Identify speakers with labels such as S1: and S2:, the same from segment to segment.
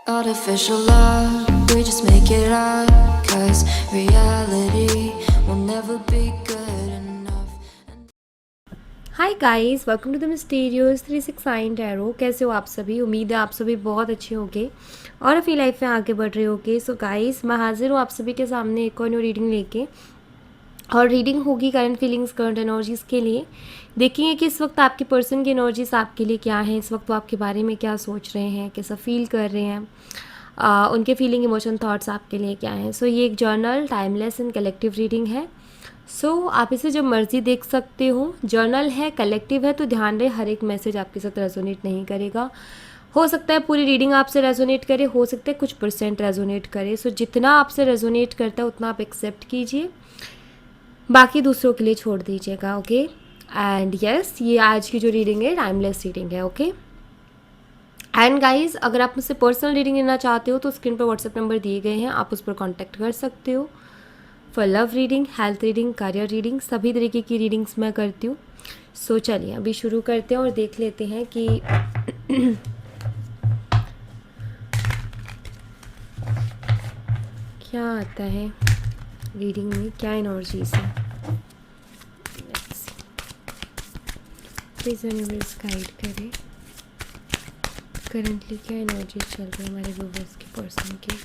S1: Artificial love, we just make it up, 'cause reality will never be good enough.
S2: Hi guys, welcome to the mysterious 369 tarot. कैसे हो आप सभी? उम्मीद है आप सभी बहुत अच्छे होंगे और अपनी लाइफ में आगे बढ़ रहे होंगे। सो गाइस, मैं हाजिर हूँ आप सभी के सामने एक और न्यू रीडिंग लेके। और रीडिंग होगी करंट फीलिंग्स, करंट एनर्जीज़ के लिए। देखेंगे कि इस वक्त आपके पर्सन की एनर्जीज आपके लिए क्या है, इस वक्त वो आपके बारे में क्या सोच रहे हैं, कैसा फील कर रहे हैं, उनके फीलिंग, इमोशन, थॉट्स आपके लिए क्या हैं। सो ये एक journal, timeless and collective reading है। सो आप इसे जब मर्जी देख सकते हो। जर्नल है, कलेक्टिव है, तो ध्यान रहे हर एक मैसेज आपके साथ रेजोनेट नहीं करेगा। हो सकता है पूरी रीडिंग आपसे रेजोनेट करे, हो सकता है कुछ परसेंट रेजोनेट करे। सो जितना आपसे रेजोनेट करता है उतना आप एक्सेप्ट कीजिए, बाकी दूसरों के लिए छोड़ दीजिएगा। ओके एंड यस, ये आज की जो रीडिंग है टाइमलेस रीडिंग है। ओके एंड गाइज, अगर आप मुझसे पर्सनल रीडिंग लेना चाहते हो तो स्क्रीन पर व्हाट्सएप नंबर दिए गए हैं, आप उस पर कॉन्टैक्ट कर सकते हो। For love reading, health reading, career reading, सभी तरीके की रीडिंग्स मैं करती हूँ। सो चलिए अभी शुरू करते हैं और देख लेते हैं कि क्या आता है रीडिंग में, क्या एनर्जीज है। प्लीज़ यूनिवर्स गाइड करें करंटली क्या एनर्जीज चल रही है हमारे व्यूवर्स के पर्सन के।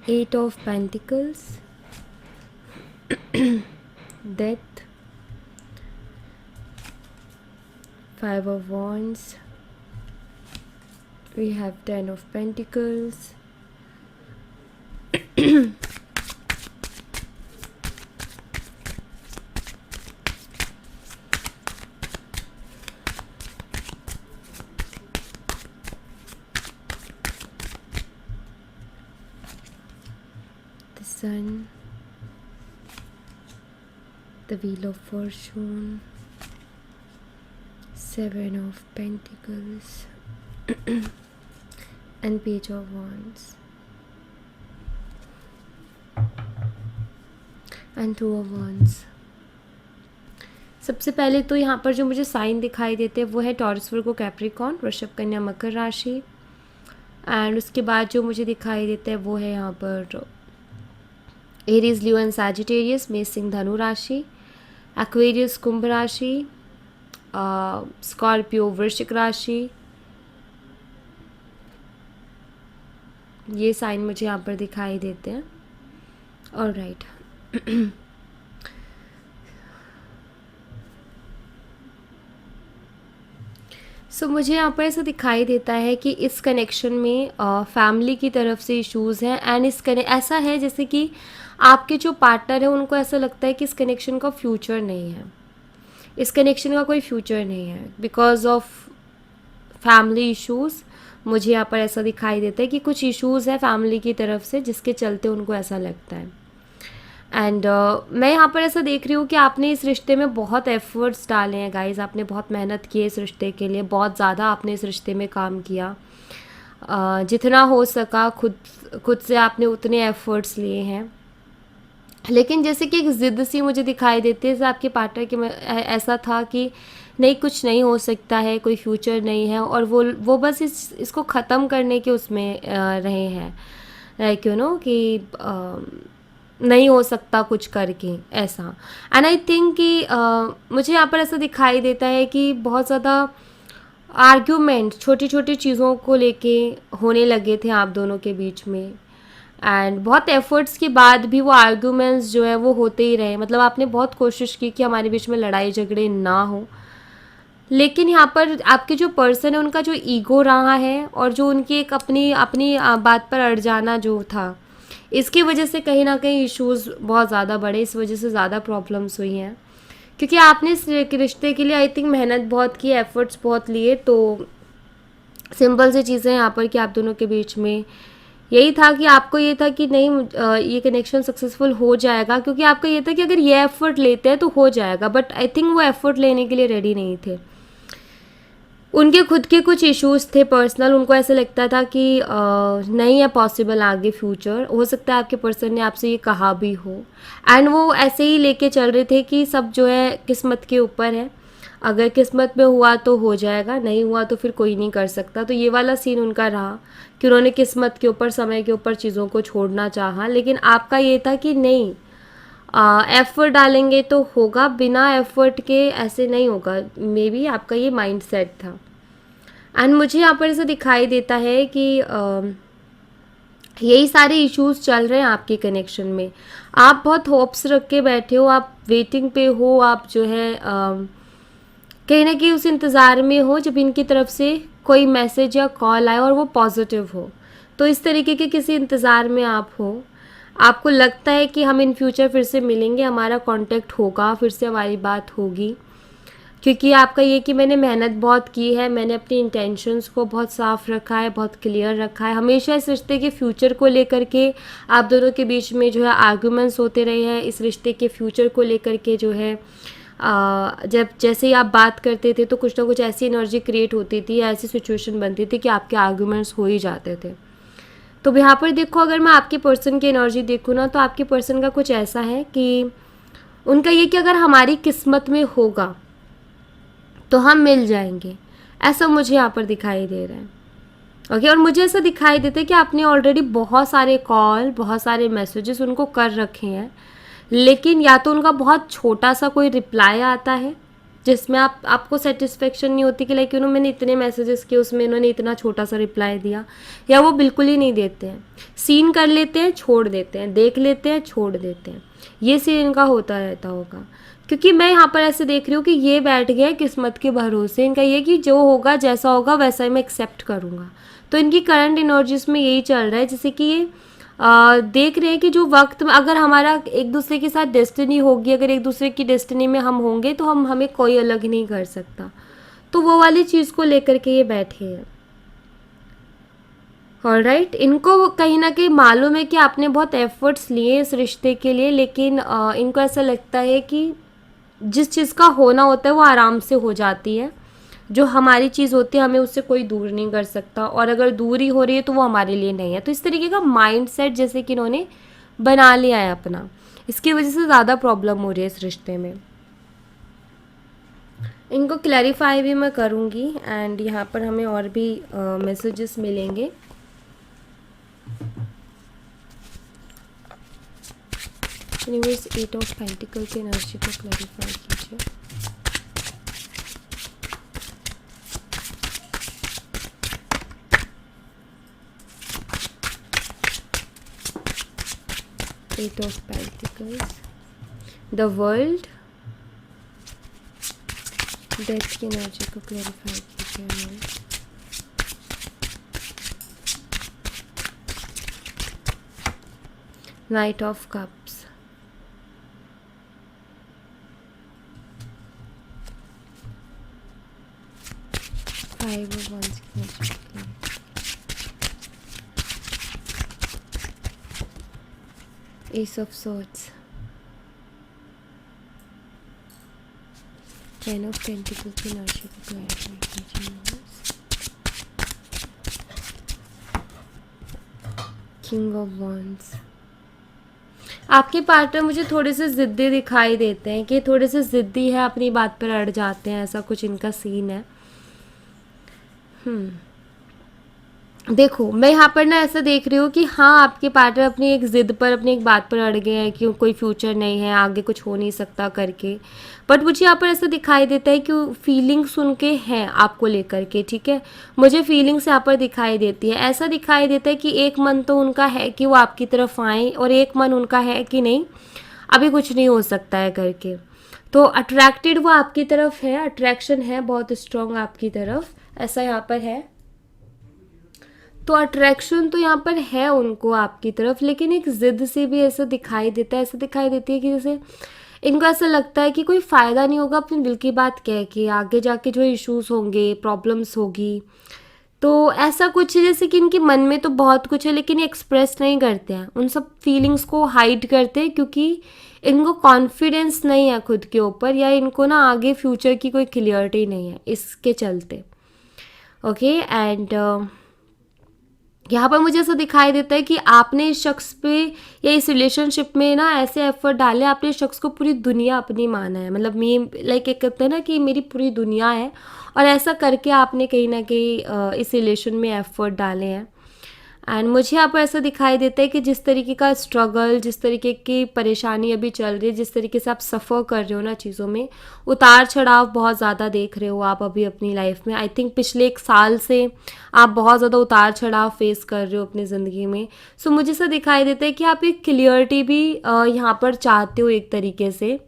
S2: Eight of Pentacles, Death, Five of Wands, we have Ten of Pentacles, the Sun, the Wheel of Fortune, Seven of Pentacles and Page of Wands and Two of Wands। सबसे पहले तो यहाँ पर जो मुझे sign दिखाई देते हैं वो है टॉरस, वर्गो, कैप्रिकॉर्न, वृषभ, कन्या, मकर राशि। एंड उसके बाद जो मुझे दिखाई देता है वो है यहाँ पर एरीज, लियो एंड सैजिटेरियस, मेष, सिंह, धनु राशि, एक्वेरियस, कुंभ राशि, स्कॉर्पियो, वृश्चिक राशि। ये साइन मुझे यहाँ पर दिखाई देते हैं। ऑलराइट सो मुझे यहाँ पर ऐसा दिखाई देता है कि इस कनेक्शन में फैमिली की तरफ से इश्यूज़ हैं। एंड ऐसा है जैसे कि आपके जो पार्टनर है उनको ऐसा लगता है कि इस कनेक्शन का फ्यूचर नहीं है, इस कनेक्शन का कोई फ्यूचर नहीं है बिकॉज ऑफ फैमिली इश्यूज़। मुझे यहाँ पर ऐसा दिखाई देता है कि कुछ इश्यूज़ है फैमिली की तरफ से जिसके चलते उनको ऐसा लगता है। एंड मैं यहाँ पर ऐसा देख रही हूँ कि आपने इस रिश्ते में बहुत एफर्ट्स डाले हैं गाइज, आपने बहुत मेहनत की है इस रिश्ते के लिए, बहुत ज़्यादा आपने इस रिश्ते में काम किया, जितना हो सका खुद से आपने उतने एफर्ट्स लिए हैं। लेकिन जैसे कि एक ज़िद सी मुझे दिखाई देती है, जैसे आपके पार्टनर के ऐसा था कि नहीं, कुछ नहीं हो सकता है, कोई फ्यूचर नहीं है, और वो बस इसको ख़त्म करने के उसमें रहे हैं, लाइक यू नो कि नहीं हो सकता कुछ करके ऐसा। एंड आई थिंक कि मुझे यहाँ पर ऐसा दिखाई देता है कि बहुत ज़्यादा आर्ग्यूमेंट छोटी छोटी चीज़ों को लेके होने लगे थे आप दोनों के बीच में। एंड बहुत एफर्ट्स के बाद भी वो आर्ग्यूमेंट्स जो है वो होते ही रहे, मतलब आपने बहुत कोशिश की कि हमारे बीच में लड़ाई झगड़े ना हो, लेकिन यहाँ पर आपके जो पर्सन है उनका जो ईगो रहा है और जो उनकी एक अपनी अपनी बात पर अड़ जाना जो था, इसकी वजह से कहीं ना कहीं इश्यूज़ बहुत ज़्यादा बढ़े, इस वजह से ज़्यादा प्रॉब्लम्स हुई हैं। क्योंकि आपने इस रिश्ते के लिए आई थिंक मेहनत बहुत की, एफर्ट्स बहुत लिए, तो सिंपल सी चीज़ें यहाँ पर कि आप दोनों के बीच में यही था कि आपको ये था कि नहीं ये कनेक्शन सक्सेसफुल हो जाएगा, क्योंकि आपका ये था कि अगर ये एफर्ट लेते हैं तो हो जाएगा, बट आई थिंक वो एफर्ट लेने के लिए रेडी नहीं थे। उनके खुद के कुछ इश्यूज थे पर्सनल, उनको ऐसे लगता था कि नहीं है पॉसिबल आगे फ्यूचर, हो सकता है आपके पर्सन ने आपसे ये कहा भी हो, एंड वो ऐसे ही लेके चल रहे थे कि सब जो है किस्मत के ऊपर है, अगर किस्मत में हुआ तो हो जाएगा, नहीं हुआ तो फिर कोई नहीं कर सकता। तो ये वाला सीन उनका रहा कि उन्होंने किस्मत के ऊपर, समय के ऊपर चीज़ों को छोड़ना चाहा, लेकिन आपका ये था कि नहीं, एफर्ट डालेंगे तो होगा, बिना एफर्ट के ऐसे नहीं होगा। मे बी आपका ये माइंड सेट था। एंड मुझे यहाँ पर ऐसा दिखाई देता है कि यही सारे इश्यूज चल रहे हैं आपके कनेक्शन में। आप बहुत होप्स रख के बैठे हो, आप वेटिंग पे हो, आप जो है कहीं ना कहीं उस इंतज़ार में हो जब इनकी तरफ से कोई मैसेज या कॉल आए और वो पॉजिटिव हो। तो इस तरीके के किसी इंतज़ार में आप हो, आपको लगता है कि हम इन फ्यूचर फिर से मिलेंगे, हमारा कांटेक्ट होगा, फिर से हमारी बात होगी, क्योंकि आपका ये कि मैंने मेहनत बहुत की है, मैंने अपनी इंटेंशंस को बहुत साफ रखा है, बहुत क्लियर रखा है, हमेशा इस रिश्ते के फ्यूचर को लेकर के आप दोनों के बीच में जो है आर्गुमेंट्स होते रहे हैं, इस रिश्ते के फ्यूचर को लेकर के जो है जब जैसे ही आप बात करते थे तो कुछ ना कुछ ऐसी एनर्जी क्रिएट होती थी, ऐसी सिचुएशन बनती थी कि आपके आर्गुमेंट्स हो ही जाते थे। तो यहाँ पर देखो, अगर मैं आपके पर्सन की एनर्जी देखूँ ना, तो आपके पर्सन का कुछ ऐसा है कि उनका ये कि अगर हमारी किस्मत में होगा तो हम मिल जाएंगे, ऐसा मुझे यहाँ पर दिखाई दे रहा है। ओके, और मुझे ऐसा दिखाई देता है कि आपने ऑलरेडी बहुत सारे कॉल, बहुत सारे मैसेजेस उनको कर रखे हैं, लेकिन या तो उनका बहुत छोटा सा कोई रिप्लाई आता है जिसमें आपको सेटिस्फेक्शन नहीं होती कि लाइक मैंने इतने मैसेजेस किए, उसमें इन्होंने इतना छोटा सा रिप्लाई दिया, या वो बिल्कुल ही नहीं देते हैं, सीन कर लेते हैं छोड़ देते हैं, देख लेते हैं छोड़ देते हैं, ये सीन इनका होता रहता होगा। क्योंकि मैं यहाँ पर ऐसे देख रही हूँ कि ये बैठ गया किस्मत के भरोसे, इनका ये कि जो होगा जैसा होगा वैसा ही मैं एक्सेप्ट करूँगा। तो इनकी करंट एनर्जीज में यही चल रहा है, जैसे कि ये देख रहे हैं कि जो वक्त में अगर हमारा एक दूसरे के साथ डेस्टिनी होगी, अगर एक दूसरे की डेस्टिनी में हम होंगे तो हमें कोई अलग नहीं कर सकता। तो वो वाली चीज़ को लेकर के ये बैठे हैं। ऑलराइट, इनको कहीं ना कहीं मालूम है कि आपने बहुत एफर्ट्स लिए इस रिश्ते के लिए, लेकिन इनको ऐसा लगता है कि जिस चीज़ का होना होता है वो आराम से हो जाती है, जो हमारी चीज़ होती है हमें उससे कोई दूर नहीं कर सकता, और अगर दूरी हो रही है तो वो हमारे लिए नहीं है। तो इस तरीके का माइंड सेट जैसे कि इन्होंने बना लिया है अपना, इसकी वजह से ज़्यादा प्रॉब्लम हो रही है इस रिश्ते में। इनको क्लैरिफाई भी मैं करूँगी, एंड यहाँ पर हमें और भी मैसेजेस मिलेंगे। यूनिवर्स 8 ऑफ पेंटिकल की एनर्जी को क्लैरिफाई कीजिए। Eight of Pentacles, the world, death की एनर्जी को क्लैरिफाई कीजिए। Knight of cups, five of wands की energy, ace of swords, ten of pentacles की एनर्जी को क्लैरिफाई कीजिए। किंग ऑफ वंस, आपके पार्टनर मुझे थोड़े से ज़िद्दी दिखाई देते हैं कि थोड़े से ज़िद्दी है, अपनी बात पर अड़ जाते हैं, ऐसा कुछ इनका सीन है। देखो मैं यहाँ पर ना ऐसा देख रही हूँ कि हाँ आपके पार्टनर अपनी एक ज़िद पर, अपनी एक बात पर अड़ गए हैं कि कोई फ्यूचर नहीं है, आगे कुछ हो नहीं सकता करके। बट मुझे यहाँ पर ऐसा दिखाई देता है कि फीलिंग्स उनके हैं आपको लेकर के, ठीक है। मुझे फीलिंग्स यहाँ पर दिखाई देती है, ऐसा दिखाई देता है कि एक मन तो उनका है कि वो आपकी तरफ आएँ, और एक मन उनका है कि नहीं अभी कुछ नहीं हो सकता है करके। तो अट्रैक्टेड वो आपकी तरफ है, अट्रैक्शन है बहुत स्ट्रॉन्ग आपकी तरफ, ऐसा यहाँ पर है। तो अट्रैक्शन तो यहाँ पर है उनको आपकी तरफ, लेकिन एक ज़िद से भी ऐसा दिखाई देता है, ऐसा दिखाई देती है कि जैसे इनको ऐसा लगता है कि कोई फ़ायदा नहीं होगा अपने दिल की बात कह के, आगे जाके जो इश्यूज होंगे, प्रॉब्लम्स होगी। तो ऐसा कुछ है जैसे कि इनके मन में तो बहुत कुछ है, लेकिन ये एक्सप्रेस नहीं करते हैं, उन सब फीलिंग्स को हाइड करते हैं, क्योंकि इनको कॉन्फिडेंस नहीं है खुद के ऊपर, या इनको ना आगे फ्यूचर की कोई क्लियरिटी नहीं है इसके चलते। ओके एंड यहाँ पर मुझे ऐसा दिखाई देता है कि आपने इस शख्स पे या इस रिलेशनशिप में ना ऐसे एफर्ट डाले, आपने इस शख्स को पूरी दुनिया अपनी माना है, मतलब मैं लाइक एक कहते हैं ना कि मेरी पूरी दुनिया है, और ऐसा करके आपने कहीं ना कहीं इस रिलेशन में एफर्ट डाले हैं। एंड मुझे यहाँ पर ऐसा दिखाई देता है कि जिस तरीके का स्ट्रगल, जिस तरीके की परेशानी अभी चल रही है, जिस तरीके से आप सफ़र कर रहे हो ना चीज़ों में, उतार चढ़ाव बहुत ज़्यादा देख रहे हो आप अभी अपनी लाइफ में। आई थिंक पिछले 1 साल से आप बहुत ज़्यादा उतार चढ़ाव फेस कर रहे हो अपनी ज़िंदगी में। सो मुझे ऐसा दिखाई देता है कि आप एक क्लियरिटी भी यहाँ पर चाहते हो एक तरीके से,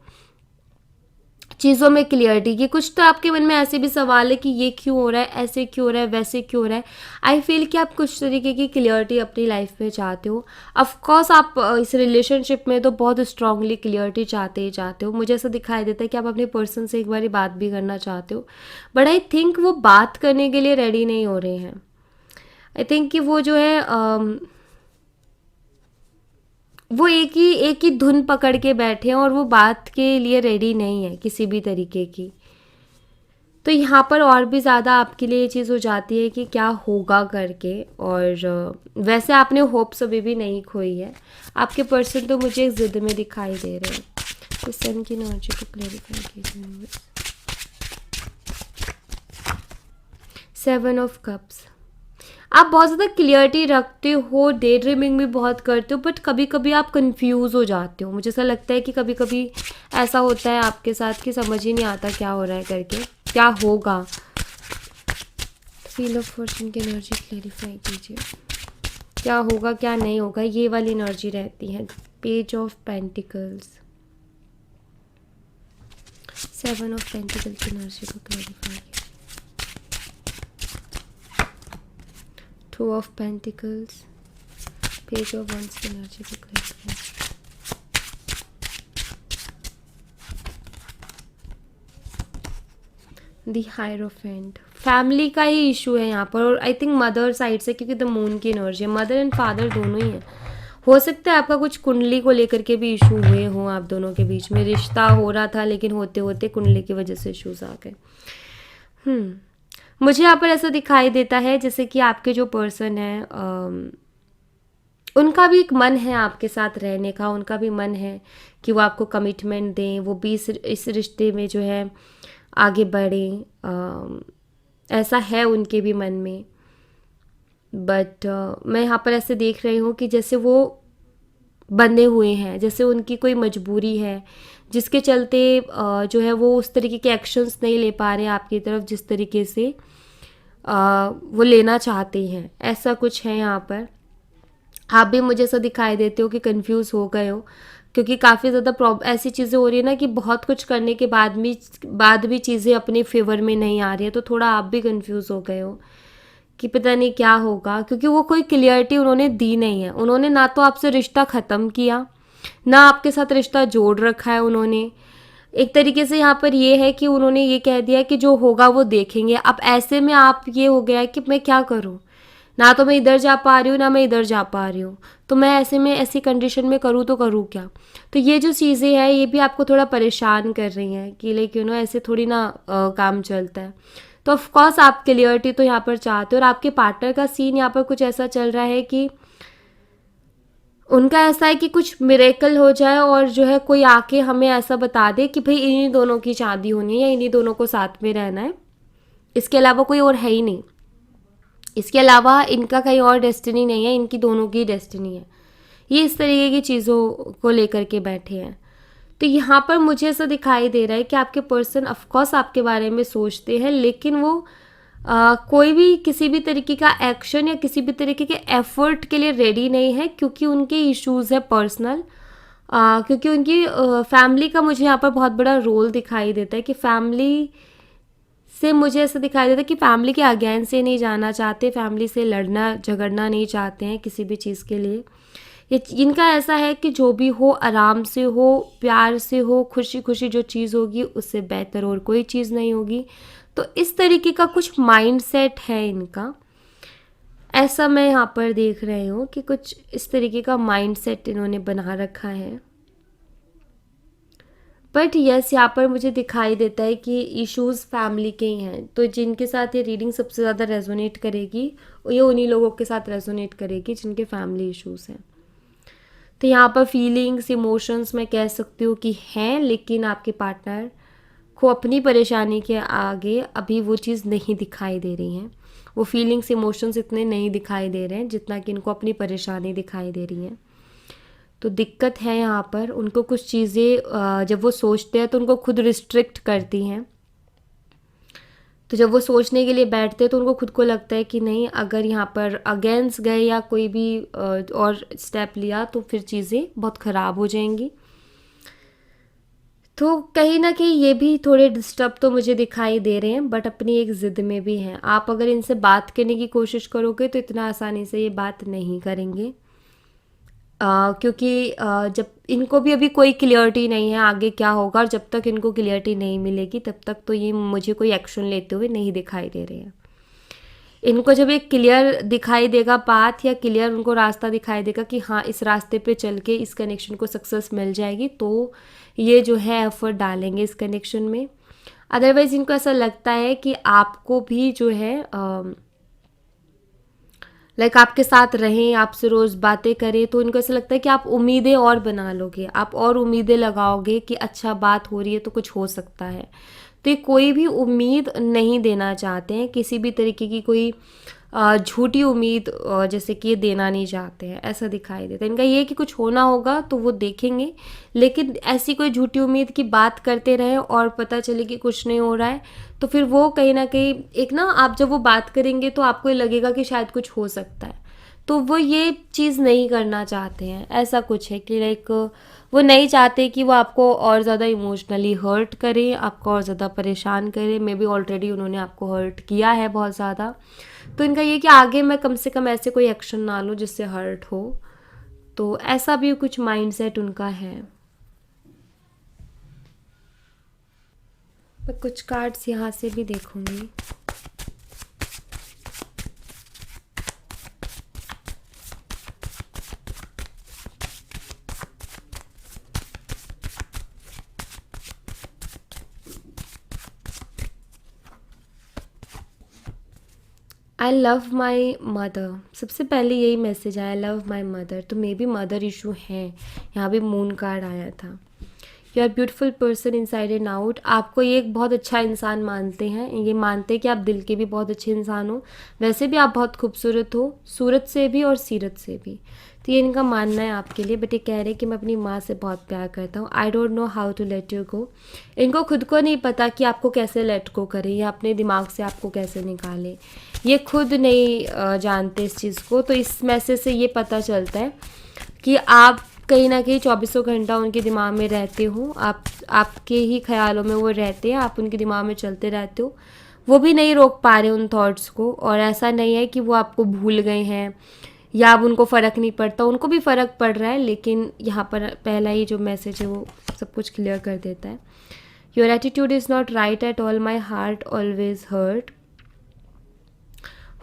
S2: चीज़ों में क्लियरिटी की। कुछ तो आपके मन में ऐसे भी सवाल है कि ये क्यों हो रहा है, ऐसे क्यों हो रहा है, वैसे क्यों हो रहा है। आई फील कि आप कुछ तरीके की क्लियरिटी अपनी लाइफ में चाहते हो। ऑफ कोर्स आप इस रिलेशनशिप में तो बहुत स्ट्रांगली क्लियरिटी चाहते ही चाहते हो। मुझे ऐसा दिखाई देता है कि आप अपने पर्सन से एक बारी बात भी करना चाहते हो, बट आई थिंक वो बात करने के लिए रेडी नहीं हो रहे हैं। आई थिंक कि वो जो है वो एक ही धुन पकड़ के बैठे हैं, और वो बात के लिए रेडी नहीं है किसी भी तरीके की। तो यहाँ पर और भी ज़्यादा आपके लिए ये चीज़ हो जाती है कि क्या होगा करके। और वैसे आपने होप्स अभी भी नहीं खोई है, आपके पर्सन तो मुझे एक ज़िद में दिखाई दे रहे हैं। तो सन की एनर्जी को क्लैरिफाई कीजिए। 7 ऑफ कप्स, आप बहुत ज़्यादा क्लियरिटी रखते हो, डे ड्रीमिंग भी बहुत करते हो, बट कभी कभी आप कंफ्यूज हो जाते हो। मुझे ऐसा लगता है कि कभी कभी ऐसा होता है आपके साथ कि समझ ही नहीं आता क्या हो रहा है करके, क्या होगा। व्हील ऑफ फॉर्चून की एनर्जी क्लैरिफाई कीजिए, क्या होगा क्या नहीं होगा, ये वाली एनर्जी रहती है। Page of pentacles, 7 of pentacle की एनर्जी को क्लैरिफाई कीजिए। 2 of Pentacles, Page of Wands की एनर्जी को क्लैरिफाई। द हायरोफेंट, फैमिली का ही इशू है यहाँ पर, और आई थिंक मदर साइड से, क्योंकि द मून की एनर्जी है, मदर एंड फादर दोनों ही हैं। हो सकता है आपका कुछ कुंडली को लेकर के भी इशू हुए हों, आप दोनों के बीच में रिश्ता हो रहा था, लेकिन होते होते कुंडली की वजह से इश्यूज आ गए। मुझे यहाँ पर ऐसा दिखाई देता है जैसे कि आपके जो पर्सन है उनका भी एक मन है आपके साथ रहने का, उनका भी मन है कि वो आपको कमिटमेंट दें, वो भी इस रिश्ते में जो है आगे बढ़ें, ऐसा है उनके भी मन में। बट मैं यहाँ पर ऐसे देख रही हूँ कि जैसे वो बंधे हुए हैं, जैसे उनकी कोई मजबूरी है जिसके चलते जो है वो उस तरीके के एक्शंस नहीं ले पा रहे हैं आपकी तरफ जिस तरीके से वो लेना चाहते हैं, ऐसा कुछ है यहाँ पर। आप भी मुझे ऐसा दिखाई देते हो कि कंफ्यूज हो गए हो, क्योंकि काफ़ी ज़्यादा ऐसी चीज़ें हो रही है ना कि बहुत कुछ करने के बाद भी चीज़ें अपने फेवर में नहीं आ रही है, तो थोड़ा आप भी कंफ्यूज हो गए हो कि पता नहीं क्या होगा, क्योंकि वो कोई क्लियरिटी उन्होंने दी नहीं है। उन्होंने ना तो आपसे रिश्ता ख़त्म किया, ना आपके साथ रिश्ता जोड़ रखा है उन्होंने। एक तरीके से यहाँ पर ये है कि उन्होंने ये कह दिया कि जो होगा वो देखेंगे। अब ऐसे में आप ये हो गया है कि मैं क्या करूँ, ना तो मैं इधर जा पा रही हूँ ना मैं इधर जा पा रही हूँ, तो मैं ऐसे में ऐसी कंडीशन में करूँ तो करूँ क्या। तो ये जो चीज़ें हैं ये भी आपको थोड़ा परेशान कर रही हैं कि लेकिन ऐसे थोड़ी ना काम चलता है। तो ऑफकोर्स आप क्लियरिटी तो यहाँ पर चाहते हो, और आपके पार्टनर का सीन यहाँ पर कुछ ऐसा चल रहा है कि उनका ऐसा है कि कुछ मिरेकल हो जाए और जो है कोई आके हमें ऐसा बता दे कि भाई इन्हीं दोनों की शादी होनी है या इन्हीं दोनों को साथ में रहना है, इसके अलावा कोई और है ही नहीं। इसके अलावा इनका कहीं और डेस्टिनी नहीं है, इनकी दोनों की डेस्टिनी है। ये इस तरीके की चीज़ों को लेकर के बैठे हैं। तो यहाँ पर मुझे ऐसा दिखाई दे रहा है कि आपके पर्सन ऑफकोर्स आपके बारे में सोचते हैं, लेकिन वो कोई भी किसी भी तरीके का एक्शन या किसी भी तरीके के एफर्ट के लिए रेडी नहीं है, क्योंकि उनके इश्यूज़ है पर्सनल। क्योंकि उनकी फैमिली का मुझे यहाँ पर बहुत बड़ा रोल दिखाई देता है कि फैमिली से मुझे ऐसा दिखाई देता है कि फैमिली के अगेंस्ट से नहीं जाना चाहते, फैमिली से लड़ना झगड़ना नहीं चाहते हैं किसी भी चीज़ के लिए। ये इनका ऐसा है कि जो भी हो आराम से हो, प्यार से हो, खुशी खुशी जो चीज़ होगी उससे बेहतर और कोई चीज़ नहीं होगी। तो इस तरीके का कुछ माइंडसेट है इनका, ऐसा मैं यहाँ पर देख रही हूँ कि कुछ इस तरीके का माइंडसेट इन्होंने बना रखा है। बट यस, यहाँ पर मुझे दिखाई देता है कि इश्यूज़ फैमिली के ही हैं। तो जिनके साथ ये रीडिंग सबसे ज़्यादा रेजोनेट करेगी, ये उन्हीं लोगों के साथ रेजोनेट करेगी जिनके फैमिली इश्यूज़ हैं। तो यहाँ पर फीलिंग्स, इमोशंस मैं कह सकती हूँ कि हैं, लेकिन आपके पार्टनर को अपनी परेशानी के आगे अभी वो चीज़ नहीं दिखाई दे रही हैं। वो फीलिंग्स, इमोशंस इतने नहीं दिखाई दे रहे हैं जितना कि इनको अपनी परेशानी दिखाई दे रही हैं। तो दिक्कत है यहाँ पर, उनको कुछ चीज़ें जब वो सोचते हैं तो उनको खुद रिस्ट्रिक्ट करती हैं। तो जब वो सोचने के लिए बैठते हैं तो उनको खुद को लगता है कि नहीं, अगर यहाँ पर अगेंस्ट गए या कोई भी और स्टेप लिया तो फिर चीज़ें बहुत ख़राब हो जाएंगी। तो कहीं ना कहीं ये भी थोड़े डिस्टर्ब तो मुझे दिखाई दे रहे हैं, बट अपनी एक ज़िद में भी हैं। आप अगर इनसे बात करने की कोशिश करोगे तो इतना आसानी से ये बात नहीं करेंगे, क्योंकि जब इनको भी अभी कोई क्लियरिटी नहीं है आगे क्या होगा, और जब तक इनको क्लियरिटी नहीं मिलेगी तब तक तो ये मुझे कोई एक्शन लेते हुए नहीं दिखाई दे रहे हैं। इनको जब एक क्लियर दिखाई देगा पाथ, या क्लियर उनको रास्ता दिखाई देगा कि हाँ इस रास्ते पे चल के इस कनेक्शन को सक्सेस मिल जाएगी, तो ये जो है एफर्ट डालेंगे इस कनेक्शन में। अदरवाइज़ इनको ऐसा लगता है कि आपको भी जो है लाइक आपके साथ रहें, आपसे रोज़ बातें करें, तो इनको ऐसा लगता है कि आप उम्मीदें और बना लोगे, आप और उम्मीदें लगाओगे कि अच्छा बात हो रही है तो कुछ हो सकता है। तो ये कोई भी उम्मीद नहीं देना चाहते हैं, किसी भी तरीके की कोई झूठी उम्मीद जैसे कि ये देना नहीं चाहते हैं, ऐसा दिखाई देता है। इनका ये है कि कुछ होना होगा तो वो देखेंगे, लेकिन ऐसी कोई झूठी उम्मीद की बात करते रहें और पता चले कि कुछ नहीं हो रहा है, तो फिर वो कहीं ना कहीं एक ना, आप जब वो बात करेंगे तो आपको ये लगेगा कि शायद कुछ हो सकता है। तो वो ये चीज़ नहीं करना चाहते हैं, ऐसा कुछ है कि लाइक वो नहीं चाहते कि वो आपको और ज़्यादा इमोशनली हर्ट करे, आपको और ज़्यादा परेशान करे। मे बी ऑलरेडी उन्होंने आपको हर्ट किया है बहुत ज़्यादा। तो इनका ये कि आगे मैं कम से कम ऐसे कोई एक्शन ना लूँ जिससे हर्ट हो, तो ऐसा भी कुछ माइंडसेट उनका है। मैं कुछ कार्ड्स यहाँ से भी देखूंगी। आई लव माई मदर, सबसे पहले यही मैसेज आया, लव माई मदर। तो मे बी मदर इशू है, यहाँ भी मून कार्ड आया था। You are beautiful person inside and out, आपको ये एक बहुत अच्छा इंसान मानते हैं, ये मानते हैं कि आप दिल के भी बहुत अच्छे इंसान हो, वैसे भी आप बहुत खूबसूरत हो, सूरत से भी और सीरत से भी। तो ये इनका मानना है आपके लिए। बट ये कह रहे हैं कि मैं अपनी माँ से बहुत प्यार करता हूँ, I don't know how to let you go. इनको खुद को नहीं पता कि आपको कैसे लेट गो करें या अपने दिमाग से आपको कैसे निकालें, ये खुद नहीं जानते इस चीज़ को। तो इस मैसेज से ये पता चलता है कि आप कहीं ना कहीं 24 घंटा उनके दिमाग में रहते हो, आपके ही ख्यालों में वो रहते हैं, आप उनके दिमाग में चलते रहते हो। वो भी नहीं रोक पा रहे उन थॉट्स को, और ऐसा नहीं है कि वो आपको भूल गए हैं या अब उनको फ़र्क नहीं पड़ता, उनको भी फ़र्क पड़ रहा है। लेकिन यहाँ पर पहला ही जो मैसेज है वो सब कुछ क्लियर कर देता है। Your attitude is not right at all, my heart always hurt.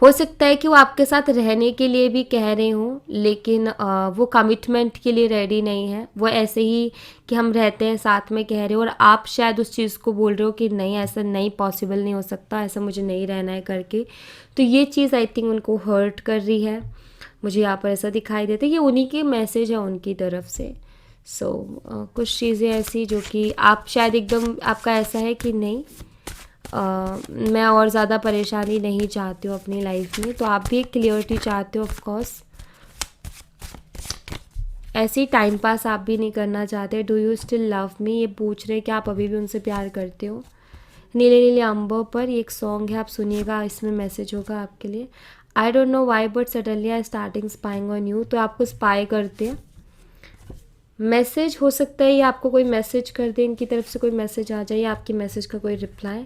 S2: हो सकता है कि वो आपके साथ रहने के लिए भी कह रहे हों, लेकिन वो कमिटमेंट के लिए रेडी नहीं है। वो ऐसे ही कि हम रहते हैं साथ में कह रहे हो, और आप शायद उस चीज़ को बोल रहे हो कि नहीं ऐसा नहीं, पॉसिबल नहीं हो सकता, ऐसा मुझे नहीं रहना है करके। तो ये चीज़ आई थिंक उनको हर्ट कर रही है, मुझे यहाँ पर ऐसा दिखाई देता है। ये उन्हीं के मैसेज है उनकी तरफ से। कुछ चीज़ें ऐसी जो कि आप शायद एकदम आपका ऐसा है कि नहीं, मैं और ज़्यादा परेशानी नहीं चाहती हूँ अपनी लाइफ में, तो आप भी एक क्लियरिटी चाहते हो ऑफ कोर्स। ऐसे ही टाइम पास आप भी नहीं करना चाहते। Do you still love me, ये पूछ रहे कि आप अभी भी उनसे प्यार करते हो। नीले नीले अंबों पर, ये एक सॉन्ग है, आप सुनिएगा, इसमें मैसेज होगा आपके लिए। आई don't know why but suddenly I starting spying on you, तो आपको स्पाई करते हैं। मैसेज हो सकता है ये आपको कोई मैसेज कर दे, इनकी तरफ से कोई मैसेज आ जाए, आपकी मैसेज का कोई रिप्लाई।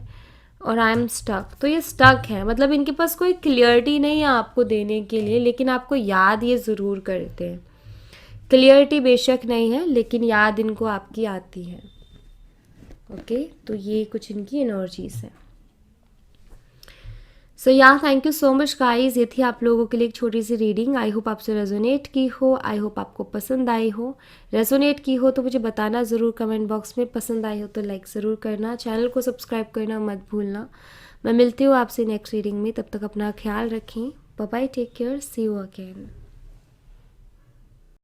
S2: और आई एम स्टक, तो ये स्टक है, मतलब इनके पास कोई क्लियरिटी नहीं है आपको देने के लिए, लेकिन आपको याद ये ज़रूर करते हैं। क्लियरिटी बेशक नहीं है, लेकिन याद इनको आपकी आती है। ओके, तो ये कुछ इनकी एनर्जीज है। सो या thank you so much guys, ये थी आप लोगों के लिए एक छोटी सी रीडिंग। आई होप आपसे रेजोनेट की हो, आई होप आपको पसंद आई हो। रेजोनेट की हो तो मुझे बताना ज़रूर कमेंट बॉक्स में, पसंद आई हो तो लाइक ज़रूर करना, चैनल को सब्सक्राइब करना मत भूलना। मैं मिलती हूँ आपसे नेक्स्ट रीडिंग में, तब तक अपना ख्याल रखें। Bye bye, take care, see you again.